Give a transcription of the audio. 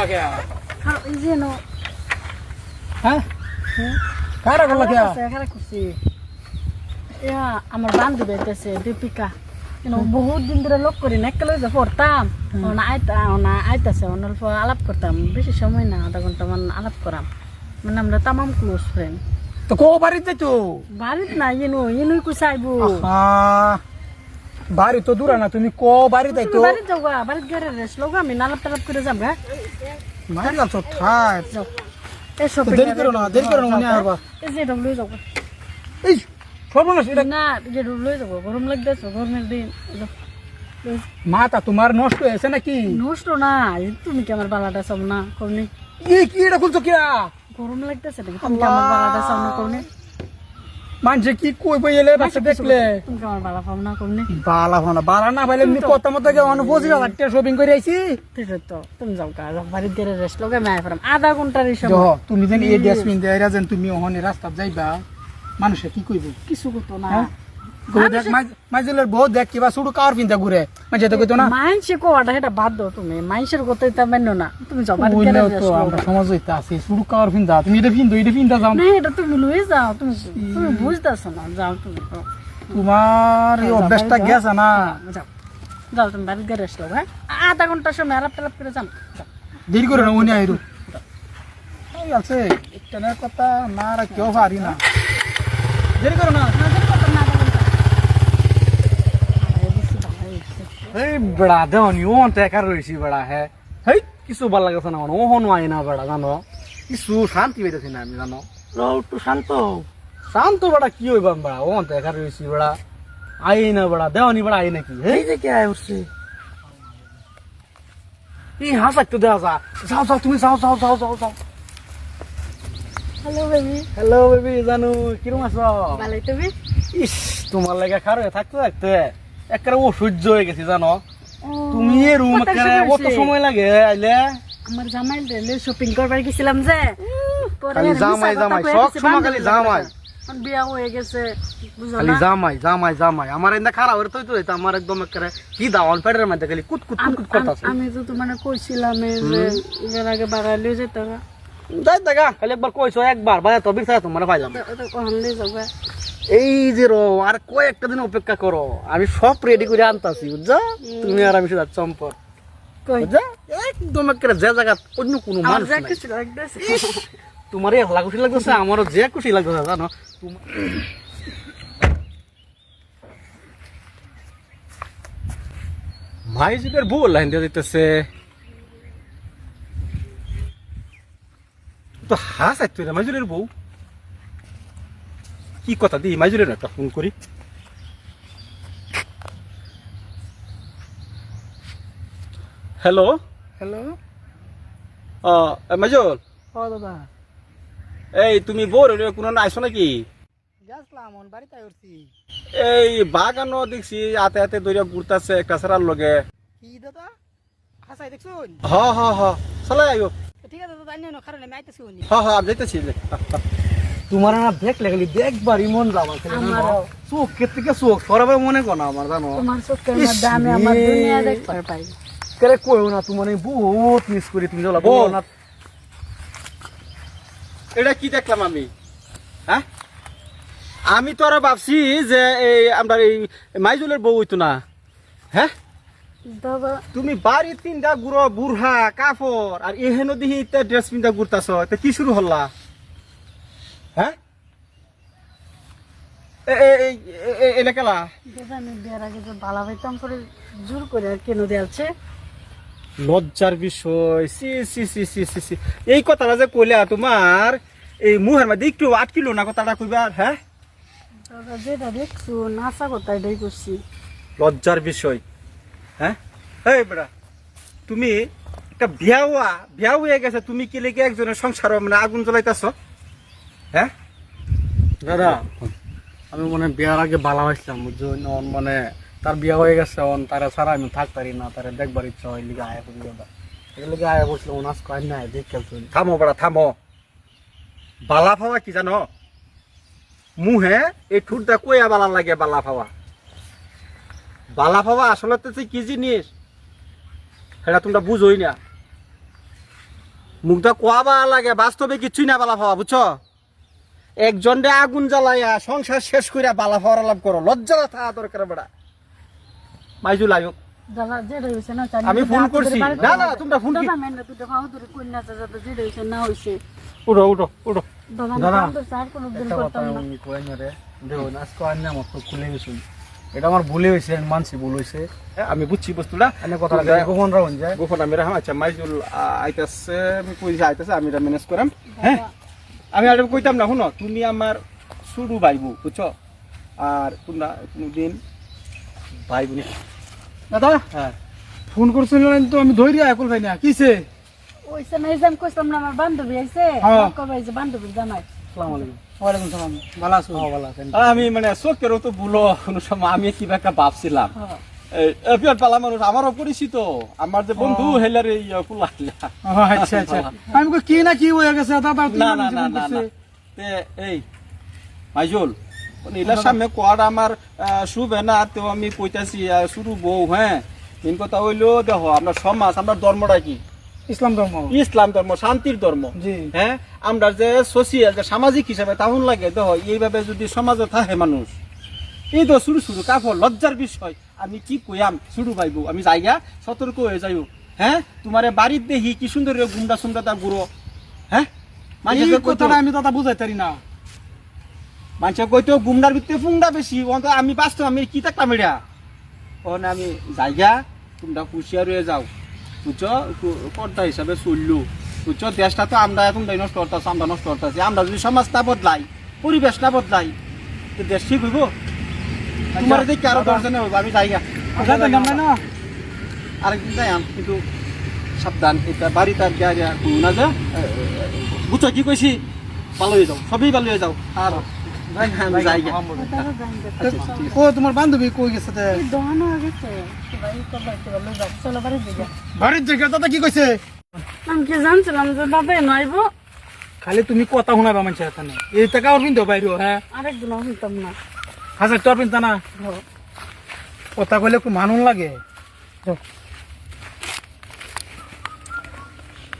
করলা কে এই যে নো হ্যাঁ কারা করলা কে খারাপ করছি ইয়া আমার বান্ধবী আইতেছে দীপিকা বহুত দিন ধরে লোক করি না একলা যে পড়তাম না আইতাছে অল্প আলাপ করতাম বেশি সময় না আধা ঘন্টা মান আলাপ করাম মানে আমরা তামাম ক্লোজ ফ্রেন্ড তো কো বাড়িতে তো বাড়িত না ইনুই কুসাইবো বাড়ি তো দূর না তুমি কো বাড়িতে তো বাড়িত যাও গা বাড়িত গেলে রেস্ট লও আমি নালাপ টালাপ করে যাম গা মারি আছো ঠাই যাও এই শপিং দেরি করো না মনে আসবা এই যে ডবলু যাও এই সর্বনাশ এটা না যে ডবলু যাও গরম লাগতেছে গরমের দিন মাথা তোমার নষ্ট হয়েছে নাকি নষ্ট না তুমি কি আমার বালাটা চাও না করনি কি এটা খুলছো কি গরম লাগতেছে তুমি কি আমার বালাটা চাও না করনি মানছে কি কই বইলে বাচ্চা দেখলে তুমি কি আমার বালা পাও না করনি বালা না ভাইলে এমনি কথা মতো গে অন 25,000 টাকা শপিং করে আইছি ঠিক তো তুমি যাও গা বাড়িতে গেলে রেস্ট লও আমি আইফারাম আধা ঘন্টার এই সময় তুমি যেন এই ড্রেস পিন দেয়া যেন তুমি ওখানে রাস্তা যাইবা মানুষে কি কইব কিছু করতো না মাইজলের বহুত দেখ কিবা শুধু কার পিনতা ঘুরে মানে তো কইতো না মাইনসে কোয়াটা এটা বাদ দাও তুমি মাইনসের কথাই তা মান্য না তুমি যাও বাড়িতে গেলে রেস্ট লও আমরা সমাজ হইতে আছি শুধু কার পিনতা তুমি এটা পিনতা যাও না এটা তুমি লয়ে যাও তুমি বুঝতাছো না যাও তুমি তোমার এই অভ্যাসটা গেছে না যাও যাও তুমি বাড়িতে গেলে রেস্ট লও হ্যাঁ আধা ঘন্টার সময় আলাপ টালাপ করে যাও দেরি করে না উনি আইরু এই আছে একটা কথা না আর কেউ পারি না দেরি করো না এই বেড়া দেওয়ানি ও একার রয়েছি বেড়া হ্যাঁ হেই কিছু ভাল লাগেছে না ও হন আই না বেড়া জানো কিছু শান্তি পাইতেছি না আমি জানো একটু শান্ত শান্ত বেড়া কি হইবাম বেড়া ও একার রয়েছি বেড়া আই না বেড়া দেওয়ানি বেড়া আই নাকি হেই যে কে আয় উঠছে এই হাসাক তো দেওয়া যাও যাও তুমি যাও হ্যালো বেবি জানু কিরম আছো ভালোই তুমি ইস তোমার লাগে খার থাকতে থাকতে একবারে অসহ্য হয়ে গেছি জানো তুমি রুম কত সময় লাগে আইলে আমার জামাই রেলে শপিং করবার গেছিলাম যে খালি জামাই সব সময় খালি জামাই বিয়া হয়ে গেছে খালি জামাই আমার এন্দা খারাপ হয়ে তো আমার একদম একবারে কি দাওয়ান পেটের মধ্যে খালি কুত করতেছে আমি তো তোমার কইছিলাম যে এর আগে বাগাই লয়ে যেতে যাই দেখা খালি একবার কইছো একবার বাজা তো বিরসা তোমার পাইলাম ওখানে যাবে এই যে রো আর কয়েকটা দিন অপেক্ষা করো আমি সব রেডি করে আনতাছি বুঝছো তুমি আর আমি শুধু চম্পর একদম একটা যে জায়গা অন্য কোনো মানুষ নাই তোমার একলা খুশি লাগতেছে আমারও যে খুশি লাগতেছে জানো মাইজুলের বউ লাইন দিয়ে দিতেছে তো হাস আইতো রে মাইজুলের বউ কি কথা দি মাইজুলের একটা ফোন করি হ্যালো মাইজুল দাদা এই তুমি বোর কোনো আইসো নাকি গেছলাম বাড়িতে উঠছি এই বাগানও দেখছি হাতে হাতে দইরা ঘুরতাছে একটা সারার লগে কি দাদা হাসাই দেখছুন হ চলে আইও ঠিক আছে দাদা আইনো খারাপ আমি আইতেছি উনি আমি যাইতেছি তোমার না দেখলে গেলি দেখবারই মন যাবা চোখ থেকে চোখ সরাবে মনে কর না আমার জানো তোমার চোখের মধ্যে আমি আমার দুনিয়া দেখতে পাই কেরে কইও না তোমার বহুত মিস করি তুমি যাও বল না এটা কি দেখলাম আমি হ্যাঁ আমি তো আর ভাবছি যে এই আমরা এই মাইজুলের বউ হইতো না হ্যাঁ দাদা তুমি বাড়ি তিনটা গুড়ো বুড়হা কাপড় আর এহেন দিহি ড্রেস পিন্ধা ঘুরতাছ এটা কি শুরু হল্লা হ্যাঁ এলাকালা দাদা আমি বিয়ার আগে যে বালা পাইতাম করে জোর করে কেন দেয়ালছে লজ্জার বিষয় সি সি সি সি সি সি এই কথাটা যে কইলা তোমার এই মুহের মধ্যে একটু আটকিল না কথাটা কইবা হ্যাঁ দাদা যেটা দেখছো নাচা কথা এটাই করছি লজ্জার বিষয় হ্যাঁ এই বেড়া তুমি একটা বিয়া হয়ে গেছে তুমি কি লেগে একজনের সংসার মানে আগুন জ্বলাইতেছ হ্যাঁ দাদা আমি মনে বিয়ার আগে বালা হয়েছিলাম বুঝছো মানে তার বিয়া হয়ে গেছে তারা ছাড়া আমি থাকতারি না তারা দেখবার ইচ্ছা হয় লিগে আয়া করি দাদা এর লিগে আয়া বসলাম নাচ কয় না দেখ খেলছো থামো বেড়া থামো বালা ফাওয়া কি জানো মুহে এই ঠুটটা কইয়া বালা লাগে বালা ফাওয়া আসলে তো কি জিনিস সেটা তোমরা বুঝোই না মুখটা কোয়াবা লাগে, বাস্তবে কিছুই না বালা ভাবা, বুঝছো? একজন রে আগুন জ্বালাইয়া সংসার শেষ কইরা বালা ভাবার আলাপ করো, লজ্জা থাকা দরকার বেড়া। মাইজুল আয়ুক দাদা যেটা হইছে না আমি ফোন করছি। না না তোমরা ফোন কি দাদা মেন তুই ভাও ধরে কই না দাদা যেটা হইছে না হইছে উঠো উঠো উঠো। দাদা দাদা, তো স্যার কোনো দিন একটা কথা করতাম না আমি কই না রে, দেখো আজকে আন্না মত খুলে গেছি, এটা আমার ভুলে হয়েছে, মানছি ভুল হয়েছে। আমি বুঝছি বস্তুটা, এনে কথা গোপন রাখুন যায়। গোপন আমি রাখাম। আচ্ছা মাইজুল আইতাছে, আমি কই যে আইতাছে, আমি এটা ম্যানেজ করাম। হ্যাঁ আমি আর কইতাম না, শুনো তুমি আমার শুরু ভাইবু, বুঝছো? আর তোমরা কোনদিন ভাই বোন। দাদা হ্যাঁ ফোন করছিলেন তো, আমি ধৈর্য এখন খাই না, কিসে? ওইছে না এজাম কইতাম না আমার বান্ধবী আইছে হ্যাঁ। কবে যে বান্ধবী জামাই আসসালামু আলাইকুম। ওয়ালাইকুম সালাম, ভালো আছো? হ্যাঁ ভালো আছেন। আমি মানে চোখেরও তো ভুলো কোনো সময়, আমি কি একটা ভাবছিলাম হ্যাঁ এপিয়ার পালা মানুষ আমারও পরিচিত, আমার যে বন্ধু হেলার এই কুলা। আচ্ছা আচ্ছা, আমি কই কি না কি হয়ে গেছে দাদা, তুমি না না না জীবন না করছে। না। তে এই মাইজুল নীলার সামনে কোয়ার আমার শুভে না, তো আমি কইতাছি শুরু বউ। হ্যাঁ মেন কথা হইলো দেখো, আমরা সমাজ, আমরা ধর্মটা কি? ইসলাম ধর্ম। ইসলাম ধর্ম, শান্তির ধর্ম। জি। হ্যাঁ আমরা যে সোশিয়াল, যে সামাজিক হিসাবে তাহলে লাগে দেখো, এইভাবে যদি সমাজে থাকে মানুষ, এই তো শুরু শুরু কাপড় লজ্জার বিষয়। আমি কি কইয়াম শুরু পাইবো, আমি জায়গা সতর্ক হয়ে যাইব। হ্যাঁ তোমার বাড়ির দেখি কি সুন্দর গুন্ডা সুন্দর তার গুঁড়ো। হ্যাঁ এই কথাটা আমি দাদা বুঝাইতে পারি না। মানুষের কইতো গুমডার ভিতরে ফুংডা বেশি, অন্ত আমি বাস্তব আমি কি থাকতাম এটা। ওখানে আমি জায়গা, তোমরা হুঁশিয়ার হয়ে যাও, বুঝছো? কর্তা হিসাবে চললো, বুঝছো? দেশটা তো আমরা এখন নষ্ট করতেছি, আমরা নষ্ট করতেছি। আমরা যদি সমাজটা বদলাই, পরিবেশটা বদলাই, তো দেশ ঠিক হইব। তোমার দেখি আরো দশজনে হইব। আমি জায়গা না আরেকদিন যাই, কিন্তু সাবধান, এটা বাড়িতে আর গিয়া না যে, বুঝছো কি কইছি? ভালো হয়ে যাও, সবই ভালো হয়ে যাও। আর আমি জায়গা দাদা জান ও তোমার বান্ধবী কই গেছে? এই দহন হয়ে গেছে ভাই কবে একটু ভালো যাও চলো বাড়ি দিকে বাড়ির জায়গা দাদা কি কইছে? আমি কি জানছিলাম যে দাদা নইব খালি তুমি কথা শোনাবা মানুষের এখানে, এই টাকা ওর কিন্তু বাইরে। হ্যাঁ আরেকদিন শুনতাম না হাজার টাকা পিনতা না, হ্যাঁ। কথা কইলে একটু মানুন লাগে।